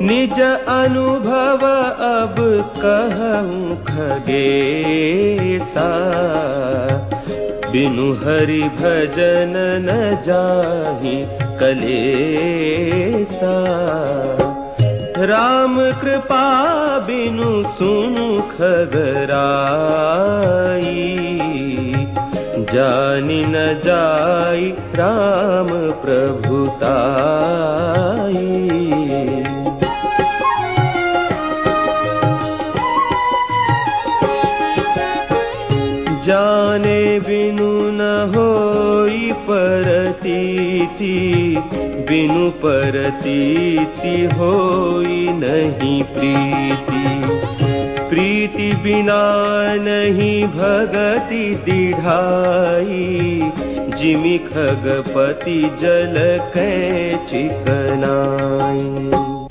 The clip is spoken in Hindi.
निज अनुभव अब कहूँ खगेसा, बिनु हरि भजन न जाहि कलेसा। राम कृपा बिनु सुनु खगराई, जानि न जाई राम प्रभुताई। जाने बिनु न होई परतीति, बिनु परतीति होई नहीं प्रीति। प्रीति बिना नहीं भगति दिढ़ाई, जिमि खगपति जल कै चिकनाई।